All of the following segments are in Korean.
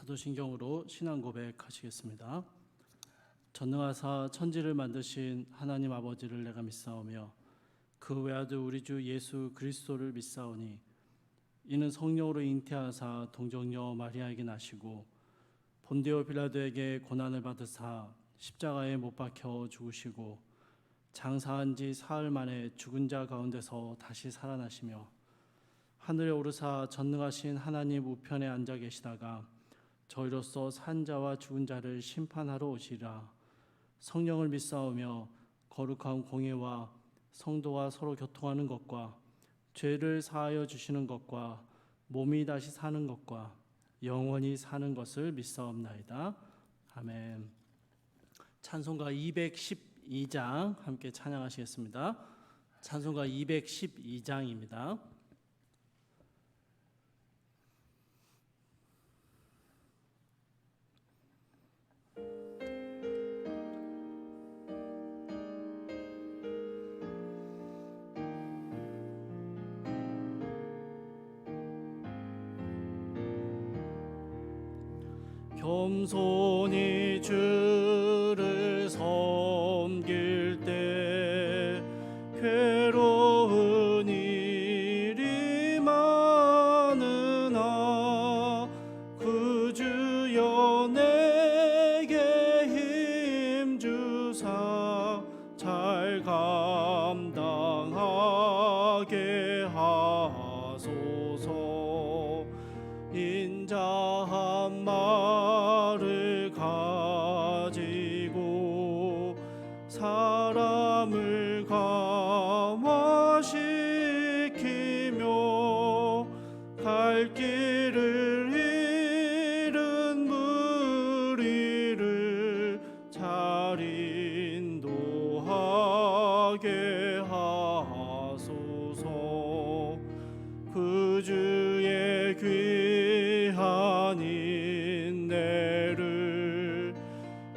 사도신경으로 신앙 고백하시겠습니다. 전능하사 천지를 만드신 하나님 아버지를 내가 믿사오며 그 외아들 우리 주 예수 그리스도를 믿사오니 이는 성령으로 잉태하사 동정녀 마리아에게 나시고 본디오 빌라도에게 고난을 받으사 십자가에 못 박혀 죽으시고 장사한 지 사흘 만에 죽은 자 가운데서 다시 살아나시며 하늘에 오르사 전능하신 하나님 우편에 앉아 계시다가 저희로서 산 자와 죽은 자를 심판하러 오시리라. 성령을 믿사오며 거룩한 공예와 성도와 서로 교통하는 것과 죄를 사하여 주시는 것과 몸이 다시 사는 것과 영원히 사는 것을 믿사옵나이다. 아멘. 찬송가 212장 함께 찬양하시겠습니다. 찬송가 212장입니다. 겸손히 주를 섬길 때 괴로운 일이 많으나 그 주여 내게 힘주사 잘 감당하게 하소서. 인자한 말을 가지고 사람을 감화시키며 갈 길을 잃은 무리를 잘 인도하게 하소서. 그 주의 귀한 인내를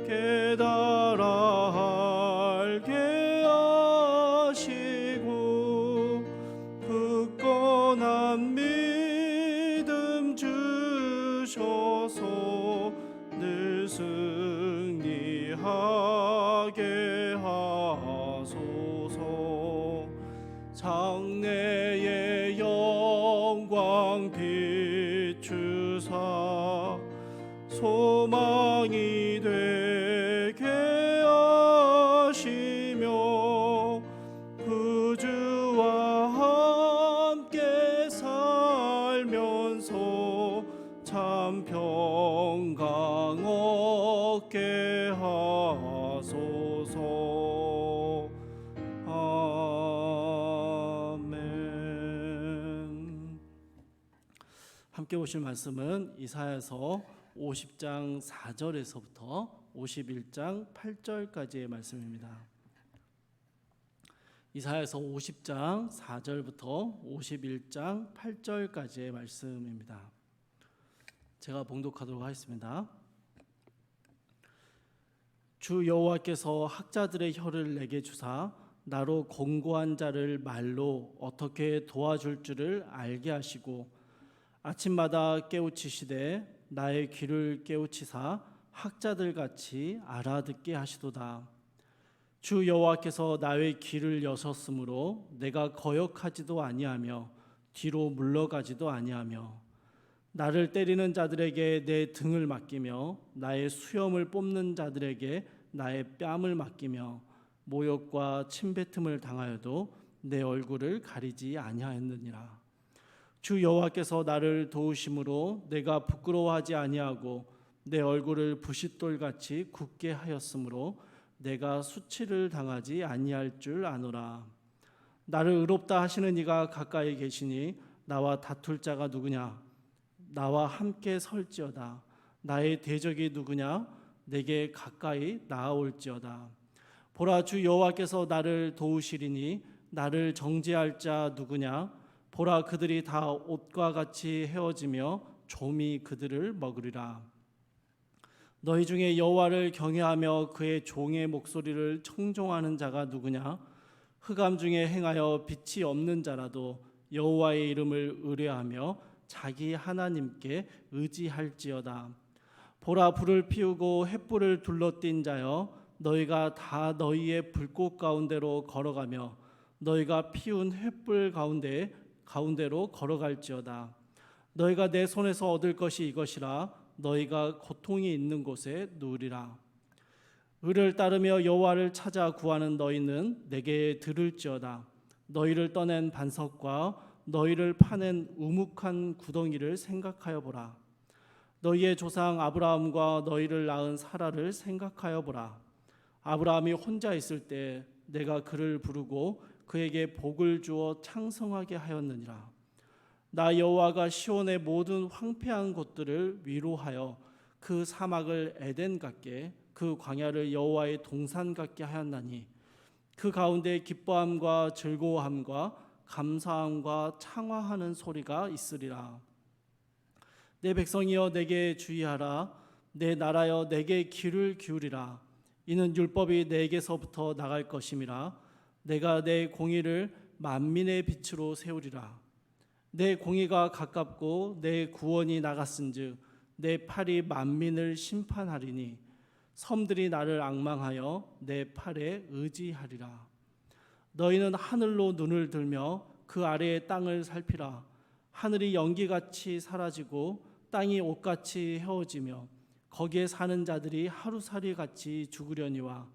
깨달아 알게 하시고 굳건한 믿음 주셔서 늘 승리하게 하소서. 장래의 영광 비추사 소망이 되게 하시며 그 주와 함께 살면서 참 평강 얻게 하소서. 아멘. 함께 보실 말씀은 이사야서 50장 4절에서부터 51장 8절까지의 말씀입니다. 이사야서 50장 4절부터 51장 8절까지의 말씀입니다. 제가 봉독하도록 하겠습니다. 주 여호와께서 학자들의 혀를 내게 주사 나로 공고한 자를 말로 어떻게 도와줄 줄을 알게 하시고 아침마다 깨우치시되 나의 귀를 깨우치사 학자들같이 알아듣게 하시도다. 주 여호와께서 나의 귀를 여셨으므로 내가 거역하지도 아니하며 뒤로 물러가지도 아니하며 나를 때리는 자들에게 내 등을 맡기며 나의 수염을 뽑는 자들에게 나의 뺨을 맡기며 모욕과 침뱉음을 당하여도 내 얼굴을 가리지 아니하였느니라. 주 여호와께서 나를 도우심으로 내가 부끄러워하지 아니하고 내 얼굴을 부싯돌같이 굳게 하였으므로 내가 수치를 당하지 아니할 줄 아노라. 나를 의롭다 하시는 이가 가까이 계시니 나와 다툴 자가 누구냐? 나와 함께 설지어다. 나의 대적이 누구냐? 내게 가까이 나아올지어다. 보라, 주 여호와께서 나를 도우시리니 나를 정죄할 자 누구냐? 보라, 그들이 다 옷과 같이 헤어지며 좀이 그들을 먹으리라. 너희 중에 여호와를 경외하며 그의 종의 목소리를 청종하는 자가 누구냐? 흑암 중에 행하여 빛이 없는 자라도 여호와의 이름을 의뢰하며 자기 하나님께 의지할지어다. 보라, 불을 피우고 횃불을 둘러띈 자여, 너희가 다 너희의 불꽃 가운데로 걸어가며 너희가 피운 횃불 가운데로 걸어갈지어다. 너희가 내 손에서 얻을 것이 이것이라. 너희가 고통이 있는 곳에 누우리라. 의를 따르며 여호와를 찾아 구하는 너희는 내게 들을지어다. 너희를 떠낸 반석과 너희를 파낸 우묵한 구덩이를 생각하여 보라. 너희의 조상 아브라함과 너희를 낳은 사라를 생각하여 보라. 아브라함이 혼자 있을 때 내가 그를 부르고 그에게 복을 주어 창성하게 하였느니라. 나 여호와가 시온의 모든 황폐한 곳들을 위로하여 그 사막을 에덴 같게, 그 광야를 여호와의 동산 같게 하였나니, 그 가운데 기뻐함과 즐거워함과 감사함과 창화하는 소리가 있으리라. 내 백성이여 내게 주의하라. 내 나라여 내게 귀를 기울이라. 이는 율법이 내게서부터 나갈 것임이라. 내가 내 공의를 만민의 빛으로 세우리라. 내 공의가 가깝고 내 구원이 나갔은즉 내 팔이 만민을 심판하리니, 섬들이 나를 앙망하여 내 팔에 의지하리라. 너희는 하늘로 눈을 들며 그 아래의 땅을 살피라. 하늘이 연기같이 사라지고 땅이 옷같이 헤어지며 거기에 사는 자들이 하루살이같이 죽으려니와,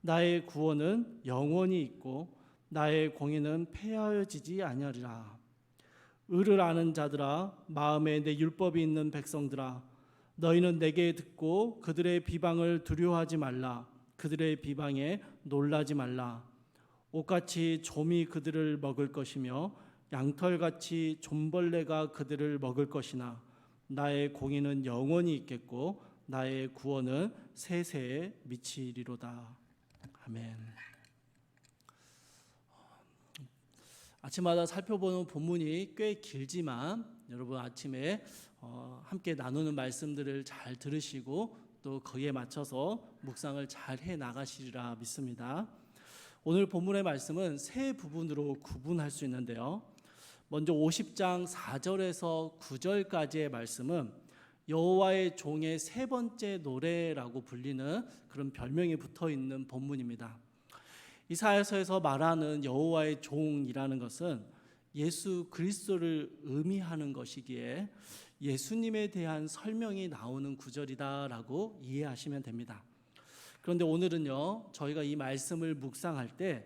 나의 구원은 영원히 있고 나의 공의는 폐하여지지 아니하리라. 의를 아는 자들아, 마음에 내 율법이 있는 백성들아, 너희는 내게 듣고 그들의 비방을 두려워하지 말라. 그들의 비방에 놀라지 말라. 옷같이 좀이 그들을 먹을 것이며 양털같이 좀벌레가 그들을 먹을 것이나, 나의 공의는 영원히 있겠고 나의 구원은 세세에 미치리로다. 아멘. 아침마다 살펴보는 본문이 꽤 길지만 여러분 아침에 함께 나누는 말씀들을 잘 들으시고 또 거기에 맞춰서 묵상을 잘 해나가시리라 믿습니다. 오늘 본문의 말씀은 세 부분으로 구분할 수 있는데요. 먼저 50장 4절에서 9절까지의 말씀은 여호와의 종의 세 번째 노래라고 불리는 그런 별명이 붙어있는 본문입니다. 이사야서에서 말하는 여호와의 종이라는 것은 예수 그리스도를 의미하는 것이기에 예수님에 대한 설명이 나오는 구절이다라고 이해하시면 됩니다. 그런데 오늘은요, 저희가 이 말씀을 묵상할 때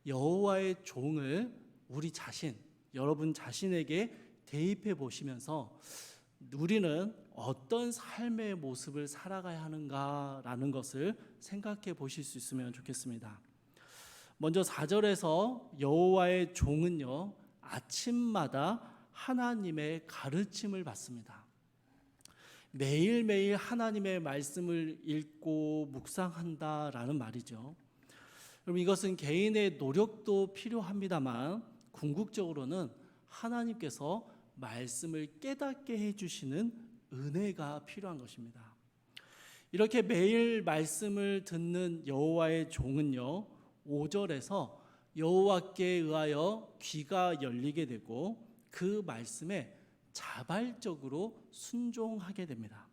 여호와의 종을 우리 자신, 여러분 자신에게 대입해 보시면서 우리는 어떤 삶의 모습을 살아가야 하는가라는 것을 생각해 보실 수 있으면 좋겠습니다. 먼저 4절에서 여호와의 종은요, 아침마다 하나님의 가르침을 받습니다. 매일매일 하나님의 말씀을 읽고 묵상한다라는 말이죠. 여러분, 이것은 개인의 노력도 필요합니다만 궁극적으로는 하나님께서 말씀을 깨닫게 해주시는 은혜가 필요한 것입니다. 이렇게 매일 말씀을 듣는 여호와의 종은요, 5절에서 여호와께 의하여 귀가 열리게 되고 그 말씀에 자발적으로 순종하게 됩니다.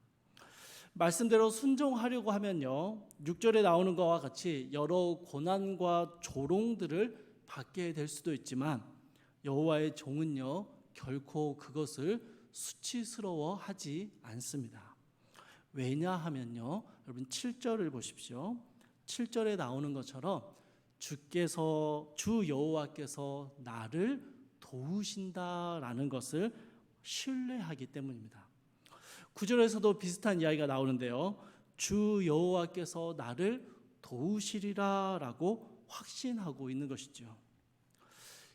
말씀대로 순종하려고 하면요, 6절에 나오는 것과 같이 여러 고난과 조롱들을 받게 될 수도 있지만 여호와의 종은요, 결코 그것을 수치스러워하지 않습니다. 왜냐하면요, 여러분 7절을 보십시오. 7절에 나오는 것처럼 주 여호와께서 나를 도우신다라는 것을 신뢰하기 때문입니다. 9절에서도 비슷한 이야기가 나오는데요, 주 여호와께서 나를 도우시리라라고 확신하고 있는 것이죠.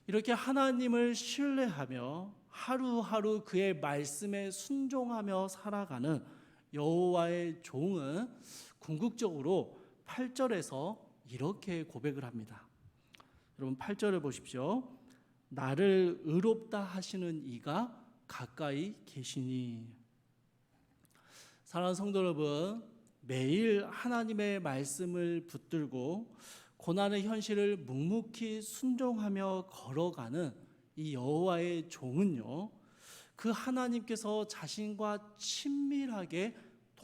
이렇게 하나님을 신뢰하며 하루하루 그의 말씀에 순종하며 살아가는 여호와의 종은 궁극적으로 8절에서 이렇게 고백을 합니다. 여러분 8절을 보십시오. 나를 의롭다 하시는 이가 가까이 계시니. 사랑하는 성도 여러분, 매일 하나님의 말씀을 붙들고 고난의 현실을 묵묵히 순종하며 걸어가는 이 여호와의 종은요, 그 하나님께서 자신과 친밀하게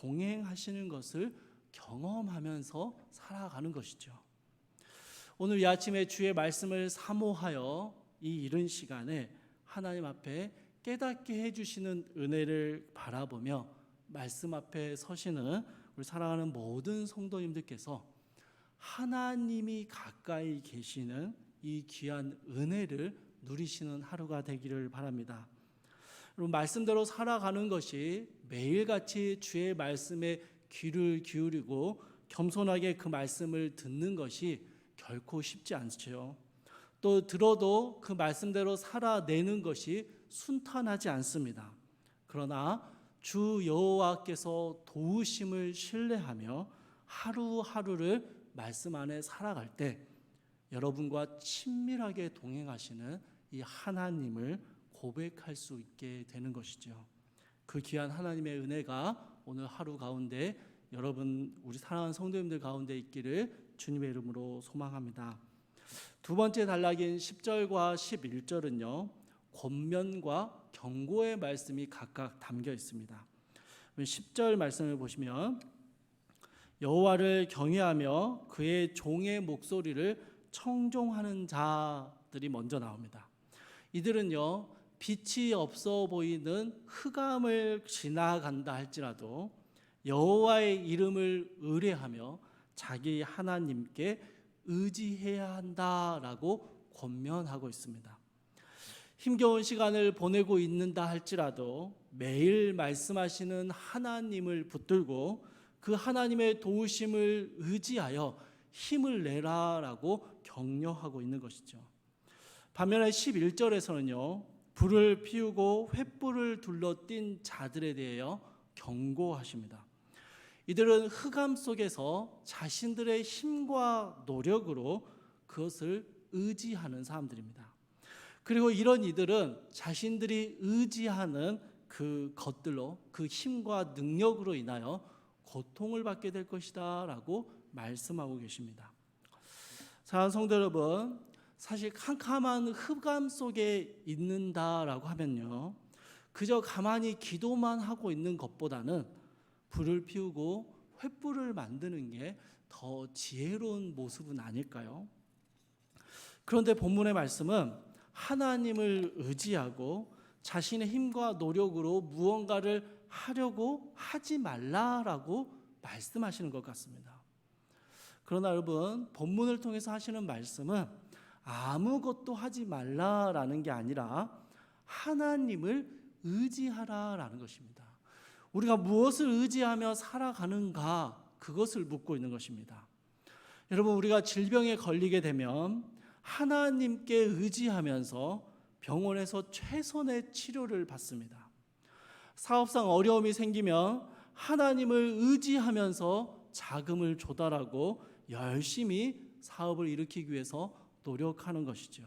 동행하시는 것을 경험하면서 살아가는 것이죠. 오늘 이 아침에 주의 말씀을 사모하여 이 이른 시간에 하나님 앞에 깨닫게 해주시는 은혜를 바라보며 말씀 앞에 서시는 우리 사랑하는 모든 성도님들께서 하나님이 가까이 계시는 이 귀한 은혜를 누리시는 하루가 되기를 바랍니다. 여러분, 말씀대로 살아가는 것이 매일같이 주의 말씀에 귀를 기울이고 겸손하게 그 말씀을 듣는 것이 결코 쉽지 않죠. 또 들어도 그 말씀대로 살아내는 것이 순탄하지 않습니다. 그러나 주 여호와께서 도우심을 신뢰하며 하루하루를 말씀 안에 살아갈 때 여러분과 친밀하게 동행하시는 이 하나님을 고백할 수 있게 되는 것이죠. 그 귀한 하나님의 은혜가 오늘 하루 가운데 여러분, 우리 사랑하는 성도님들 가운데 있기를 주님의 이름으로 소망합니다. 두 번째 단락인 10절과 11절은요, 권면과 경고의 말씀이 각각 담겨 있습니다. 10절 말씀을 보시면 여호와를 경외하며 그의 종의 목소리를 청종하는 자들이 먼저 나옵니다. 이들은요, 빛이 없어 보이는 흑암을 지나간다 할지라도 여호와의 이름을 의뢰하며 자기 하나님께 의지해야 한다라고 권면하고 있습니다. 힘겨운 시간을 보내고 있는다 할지라도 매일 말씀하시는 하나님을 붙들고 그 하나님의 도우심을 의지하여 힘을 내라라고 격려하고 있는 것이죠. 반면에 11절에서는요, 불을 피우고 횃불을 둘러띈 자들에 대하여 경고하십니다. 이들은 흑암 속에서 자신들의 힘과 노력으로 그것을 의지하는 사람들입니다. 그리고 이런 이들은 자신들이 의지하는 그 것들로, 그 힘과 능력으로 인하여 고통을 받게 될 것이다 라고 말씀하고 계십니다. 사랑하는 성도 여러분, 사실 캄캄한 흑암 속에 있는다라고 하면요, 그저 가만히 기도만 하고 있는 것보다는 불을 피우고 횃불을 만드는 게 더 지혜로운 모습은 아닐까요? 그런데 본문의 말씀은 하나님을 의지하고 자신의 힘과 노력으로 무언가를 하려고 하지 말라라고 말씀하시는 것 같습니다. 그러나 여러분, 본문을 통해서 하시는 말씀은 아무것도 하지 말라라는 게 아니라 하나님을 의지하라라는 것입니다. 우리가 무엇을 의지하며 살아가는가, 그것을 묻고 있는 것입니다. 여러분, 우리가 질병에 걸리게 되면 하나님께 의지하면서 병원에서 최선의 치료를 받습니다. 사업상 어려움이 생기면 하나님을 의지하면서 자금을 조달하고 열심히 사업을 일으키기 위해서 노력하는 것이죠.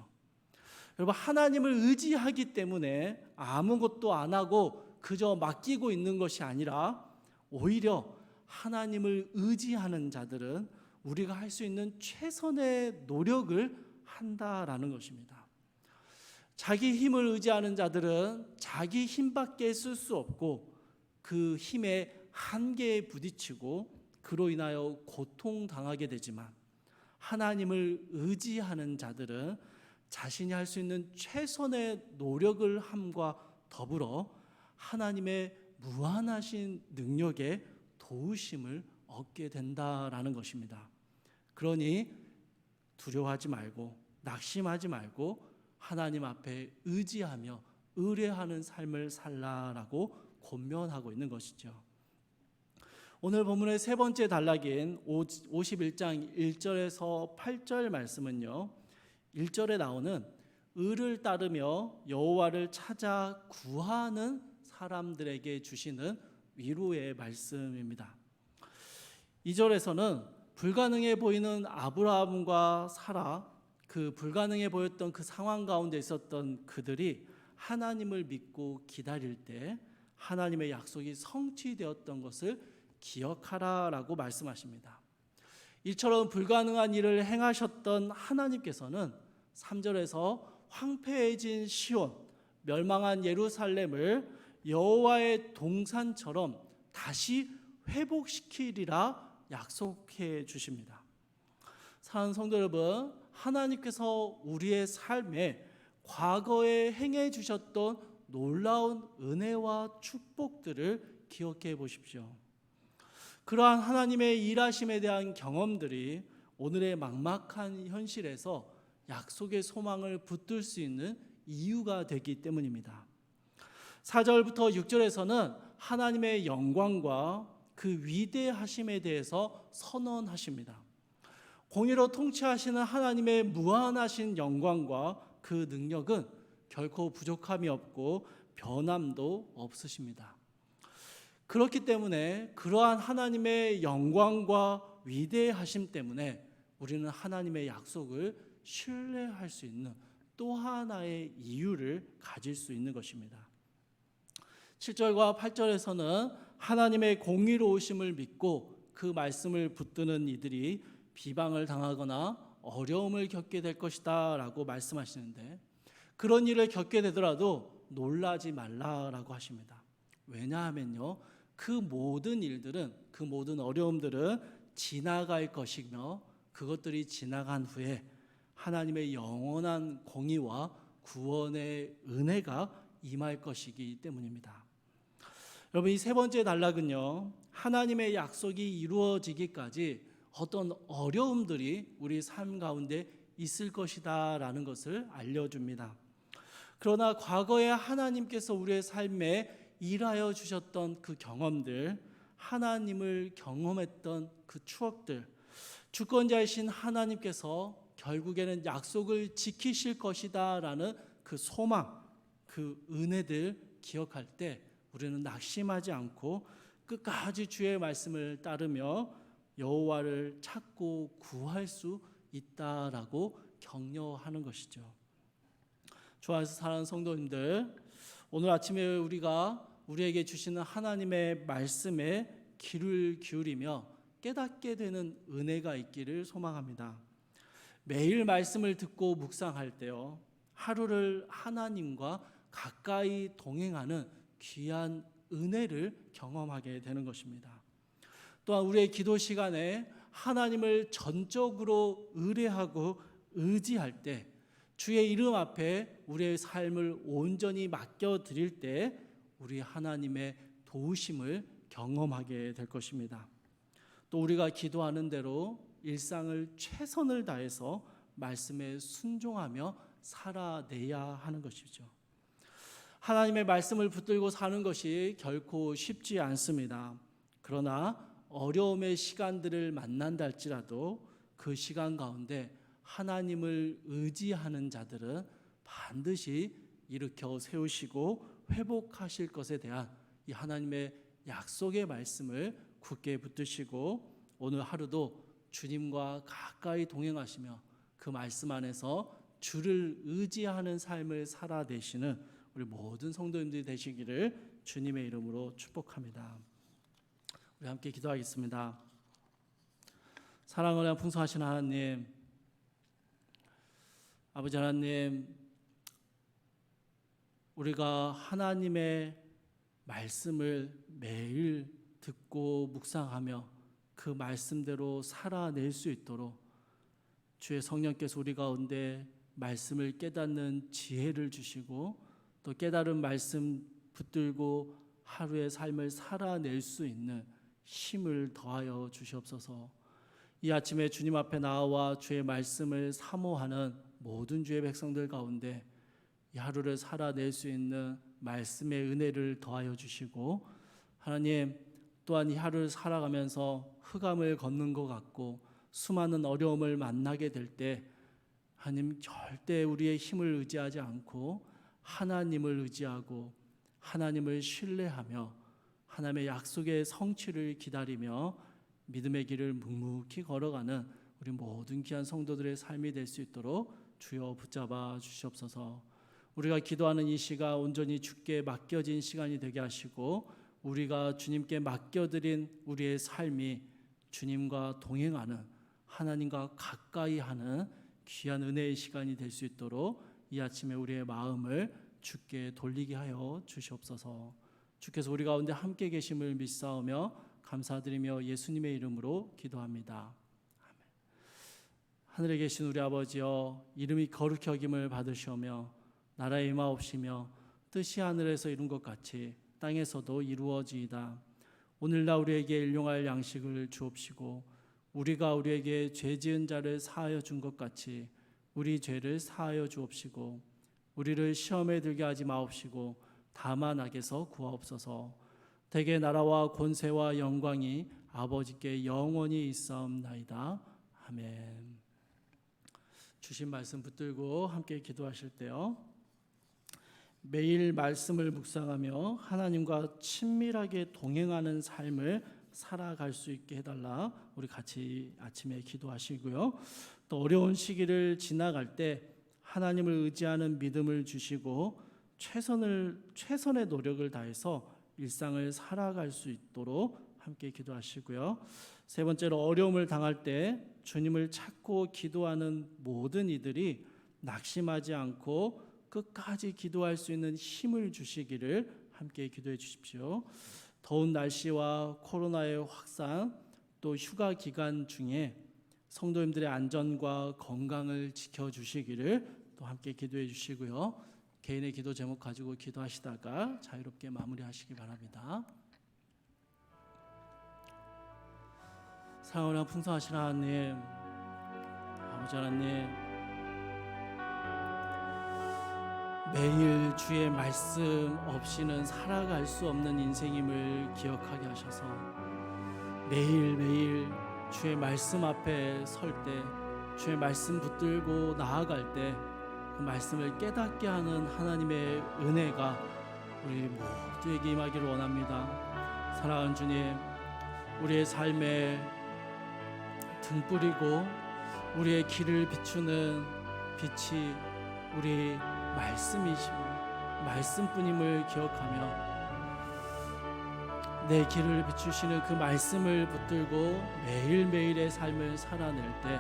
여러분, 하나님을 의지하기 때문에 아무것도 안 하고 그저 맡기고 있는 것이 아니라 오히려 하나님을 의지하는 자들은 우리가 할 수 있는 최선의 노력을 한다라는 것입니다. 자기 힘을 의지하는 자들은 자기 힘밖에 쓸 수 없고 그 힘의 한계에 부딪히고 그로 인하여 고통당하게 되지만, 하나님을 의지하는 자들은 자신이 할 수 있는 최선의 노력을 함과 더불어 하나님의 무한하신 능력에 도우심을 얻게 된다라는 것입니다. 그러니 두려워하지 말고 낙심하지 말고 하나님 앞에 의지하며 의뢰하는 삶을 살라라고 권면하고 있는 것이죠. 오늘 본문의 세 번째 단락인 51장 1절에서 8절 말씀은요, 1절에 나오는 의를 따르며 여호와를 찾아 구하는 사람들에게 주시는 위로의 말씀입니다. 2절에서는 불가능해 보이는 아브라함과 사라, 그 불가능해 보였던 그 상황 가운데 있었던 그들이 하나님을 믿고 기다릴 때 하나님의 약속이 성취되었던 것을 기억하라라고 말씀하십니다. 이처럼 불가능한 일을 행하셨던 하나님께서는 3절에서 황폐해진 시온, 멸망한 예루살렘을 여호와의 동산처럼 다시 회복시키리라 약속해 주십니다. 사랑하는 성도 여러분, 하나님께서 우리의 삶에 과거에 행해 주셨던 놀라운 은혜와 축복들을 기억해 보십시오. 그러한 하나님의 일하심에 대한 경험들이 오늘의 막막한 현실에서 약속의 소망을 붙들 수 있는 이유가 되기 때문입니다. 4절부터 6절에서는 하나님의 영광과 그 위대하심에 대해서 선언하십니다. 공의로 통치하시는 하나님의 무한하신 영광과 그 능력은 결코 부족함이 없고 변함도 없으십니다. 그렇기 때문에 그러한 하나님의 영광과 위대하심 때문에 우리는 하나님의 약속을 신뢰할 수 있는 또 하나의 이유를 가질 수 있는 것입니다. 7절과 8절에서는 하나님의 공의로우심을 믿고 그 말씀을 붙드는 이들이 비방을 당하거나 어려움을 겪게 될 것이다 라고 말씀하시는데, 그런 일을 겪게 되더라도 놀라지 말라라고 하십니다. 왜냐하면요, 그 모든 일들은, 그 모든 어려움들은 지나갈 것이며 그것들이 지나간 후에 하나님의 영원한 공의와 구원의 은혜가 임할 것이기 때문입니다. 여러분, 이 세 번째 단락은요, 하나님의 약속이 이루어지기까지 어떤 어려움들이 우리 삶 가운데 있을 것이다 라는 것을 알려줍니다. 그러나 과거에 하나님께서 우리의 삶에 일하여 주셨던 그 경험들, 하나님을 경험했던 그 추억들, 주권자이신 하나님께서 결국에는 약속을 지키실 것이다 라는 그 소망, 그 은혜들 기억할 때 우리는 낙심하지 않고 끝까지 주의 말씀을 따르며 여호와를 찾고 구할 수 있다라고 격려하는 것이죠. 좋아해서 사랑하는 성도님들, 오늘 아침에 우리에게 주시는 하나님의 말씀에 귀를 기울이며 깨닫게 되는 은혜가 있기를 소망합니다. 매일 말씀을 듣고 묵상할 때요, 하루를 하나님과 가까이 동행하는 귀한 은혜를 경험하게 되는 것입니다. 또한 우리의 기도 시간에 하나님을 전적으로 의뢰하고 의지할 때, 주의 이름 앞에 우리의 삶을 온전히 맡겨드릴 때 우리 하나님의 도우심을 경험하게 될 것입니다. 또 우리가 기도하는 대로 일상을 최선을 다해서 말씀에 순종하며 살아내야 하는 것이죠. 하나님의 말씀을 붙들고 사는 것이 결코 쉽지 않습니다. 그러나 어려움의 시간들을 만난다 할지라도 그 시간 가운데 하나님을 의지하는 자들은 반드시 일으켜 세우시고 회복하실 것에 대한 이 하나님의 약속의 말씀을 굳게 붙드시고 오늘 하루도 주님과 가까이 동행하시며 그 말씀 안에서 주를 의지하는 삶을 살아내시는 우리 모든 성도님들이 되시기를 주님의 이름으로 축복합니다. 우리 함께 기도하겠습니다. 사랑을 풍성하신 하나님, 아버지 하나님, 우리가 하나님의 말씀을 매일 듣고 묵상하며 그 말씀대로 살아낼 수 있도록 주의 성령께서 우리 가운데 말씀을 깨닫는 지혜를 주시고 또 깨달은 말씀 붙들고 하루의 삶을 살아낼 수 있는 힘을 더하여 주시옵소서. 이 아침에 주님 앞에 나와 주의 말씀을 사모하는 모든 주의 백성들 가운데 이 하루를 살아낼 수 있는 말씀의 은혜를 더하여 주시고, 하나님 또한 이 하루를 살아가면서 흑암을 걷는 것 같고 수많은 어려움을 만나게 될 때 하나님 절대 우리의 힘을 의지하지 않고 하나님을 의지하고 하나님을 신뢰하며 하나님의 약속의 성취를 기다리며 믿음의 길을 묵묵히 걸어가는 우리 모든 귀한 성도들의 삶이 될 수 있도록 주여 붙잡아 주시옵소서. 우리가 기도하는 이 시간 온전히 주께 맡겨진 시간이 되게 하시고 우리가 주님께 맡겨드린 우리의 삶이 주님과 동행하는, 하나님과 가까이 하는 귀한 은혜의 시간이 될 수 있도록 이 아침에 우리의 마음을 주께 돌리게 하여 주시옵소서. 주께서 우리 가운데 함께 계심을 믿사오며 감사드리며 예수님의 이름으로 기도합니다. 아멘. 하늘에 계신 우리 아버지여, 이름이 거룩히 여김을 받으시오며 나라의 임하옵시며 뜻이 하늘에서 이룬 것 같이 땅에서도 이루어지이다. 오늘날 우리에게 일용할 양식을 주옵시고 우리가 우리에게 죄 지은 자를 사하여 준 것 같이 우리 죄를 사하여 주옵시고 우리를 시험에 들게 하지 마옵시고 다만 악에서 구하옵소서. 대개 나라와 권세와 영광이 아버지께 영원히 있사옵나이다. 아멘. 주신 말씀 붙들고 함께 기도하실 때요, 매일 말씀을 묵상하며 하나님과 친밀하게 동행하는 삶을 살아갈 수 있게 해달라. 우리 같이 아침에 기도하시고요. 또 어려운 시기를 지나갈 때 하나님을 의지하는 믿음을 주시고 최선의 노력을 다해서 일상을 살아갈 수 있도록 함께 기도하시고요. 세 번째로, 어려움을 당할 때 주님을 찾고 기도하는 모든 이들이 낙심하지 않고 끝까지 기도할 수 있는 힘을 주시기를 함께 기도해 주십시오. 더운 날씨와 코로나의 확산, 또 휴가 기간 중에 성도님들의 안전과 건강을 지켜주시기를 또 함께 기도해 주시고요. 개인의 기도 제목 가지고 기도하시다가 자유롭게 마무리하시기 바랍니다. 사랑하는 풍성하신 하나님, 아버지 하나님, 매일 주의 말씀 없이는 살아갈 수 없는 인생임을 기억하게 하셔서 매일매일 주의 말씀 앞에 설 때, 주의 말씀 붙들고 나아갈 때 그 말씀을 깨닫게 하는 하나님의 은혜가 우리 모두에게 임하기를 원합니다. 사랑하는 주님, 우리의 삶에 등불이고 우리의 길을 비추는 빛이 우리 말씀이시고 말씀뿐임을 기억하며 내 길을 비추시는 그 말씀을 붙들고 매일매일의 삶을 살아낼 때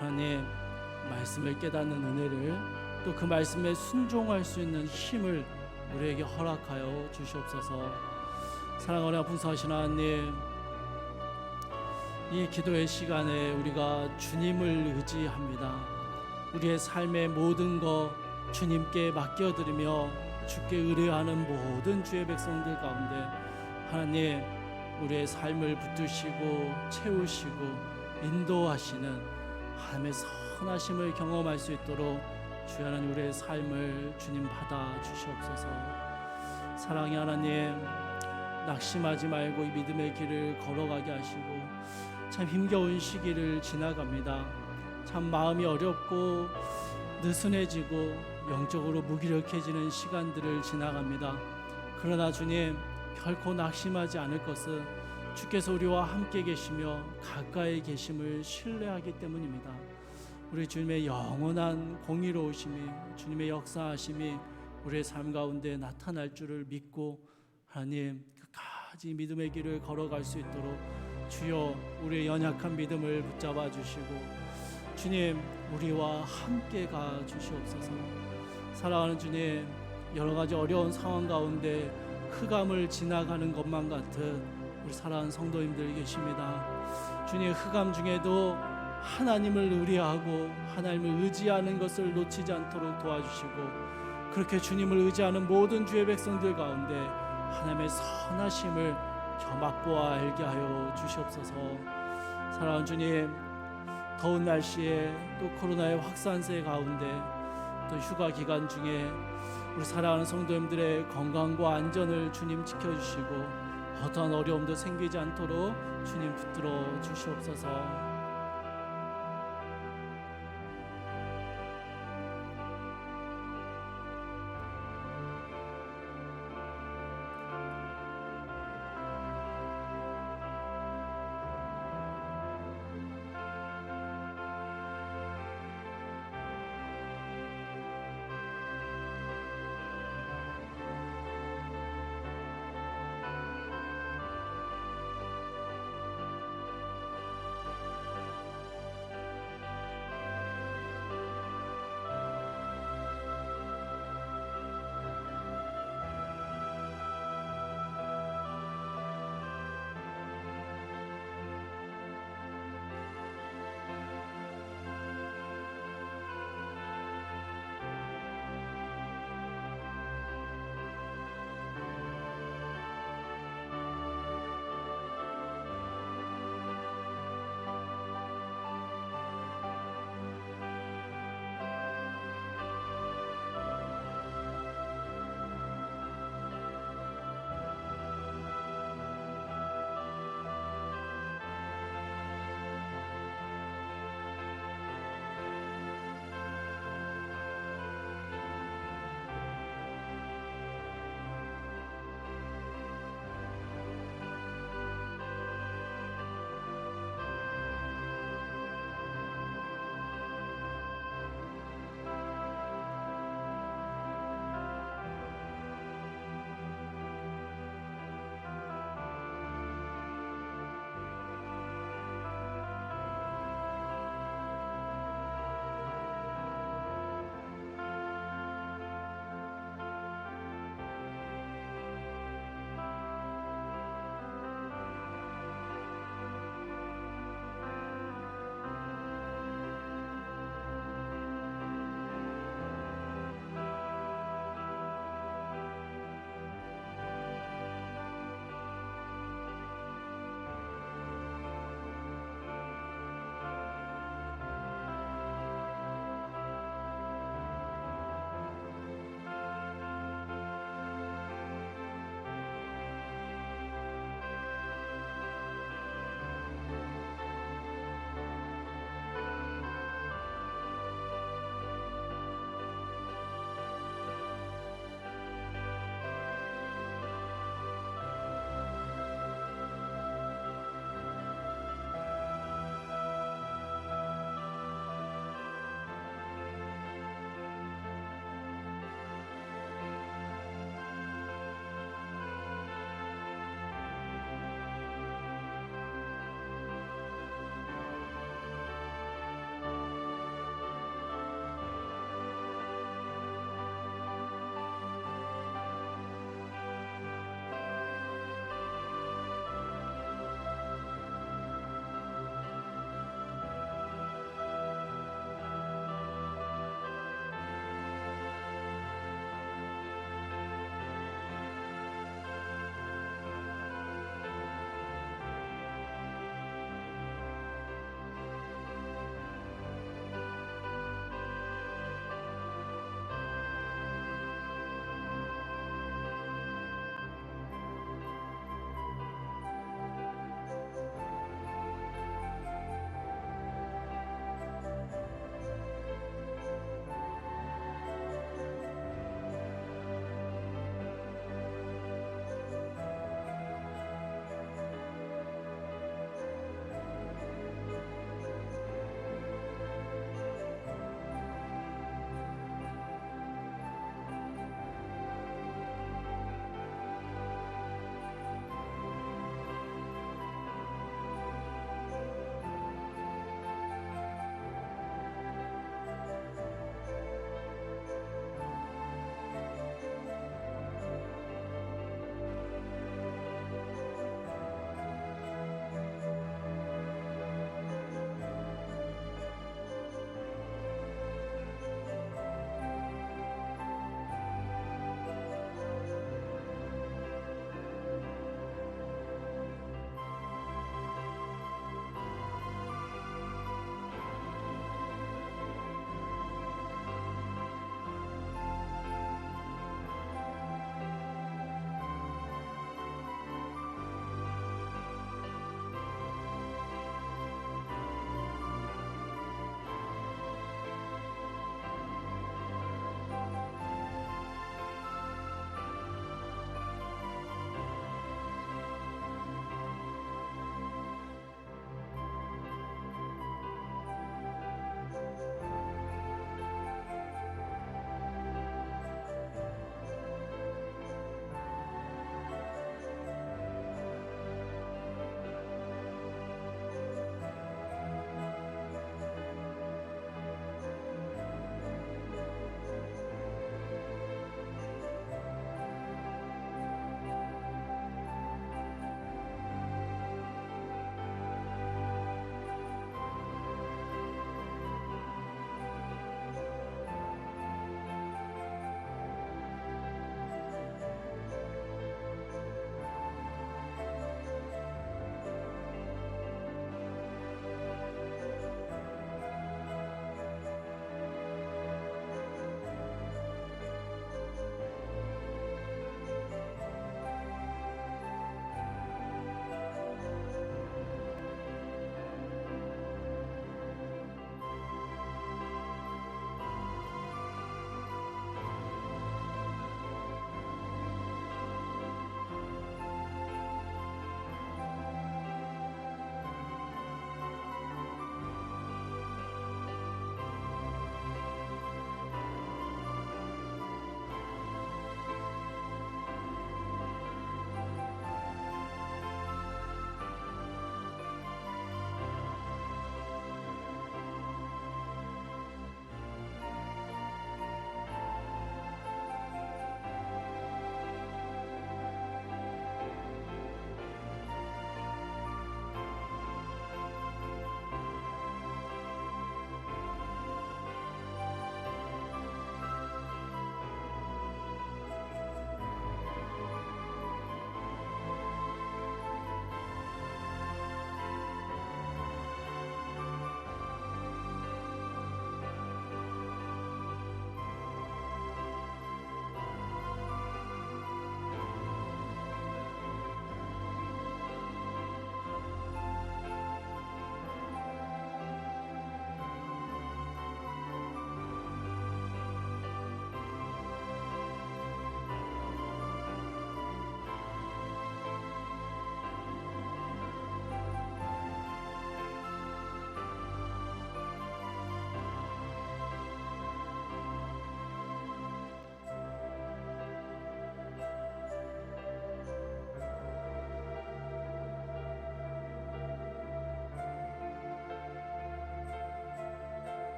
하나님, 말씀을 깨닫는 은혜를, 또 그 말씀에 순종할 수 있는 힘을 우리에게 허락하여 주시옵소서. 사랑하는 풍성하신 하나님, 이 기도의 시간에 우리가 주님을 의지합니다. 우리의 삶의 모든 것 주님께 맡겨드리며 주께 의뢰하는 모든 주의 백성들 가운데 하나님, 우리의 삶을 붙드시고 채우시고 인도하시는 하나님의 선하심을 경험할 수 있도록 주여 하나님, 우리의 삶을 주님 받아 주시옵소서. 사랑의 하나님, 낙심하지 말고 이 믿음의 길을 걸어가게 하시고, 참 힘겨운 시기를 지나갑니다. 참 마음이 어렵고 느슨해지고 영적으로 무기력해지는 시간들을 지나갑니다. 그러나 주님, 결코 낙심하지 않을 것은 주께서 우리와 함께 계시며 가까이 계심을 신뢰하기 때문입니다. 우리 주님의 영원한 공의로우심이, 주님의 역사하심이 우리의 삶 가운데 나타날 줄을 믿고 하나님, 끝까지 믿음의 길을 걸어갈 수 있도록 주여 우리의 연약한 믿음을 붙잡아 주시고 주님, 우리와 함께 가 주시옵소서. 사랑하는 주님, 여러 가지 어려운 상황 가운데 흑암을 지나가는 것만 같은 우리 사랑하는 성도님들 계십니다. 주님, 흑암 중에도 하나님을 의뢰하고 하나님을 의지하는 것을 놓치지 않도록 도와주시고, 그렇게 주님을 의지하는 모든 주의 백성들 가운데 하나님의 선하심을 맛보아 알게 하여 주시옵소서. 사랑하는 주님, 더운 날씨에 또 코로나의 확산세 가운데 또 휴가 기간 중에 우리 사랑하는 성도님들의 건강과 안전을 주님 지켜주시고 어떠한 어려움도 생기지 않도록 주님 붙들어 주시옵소서.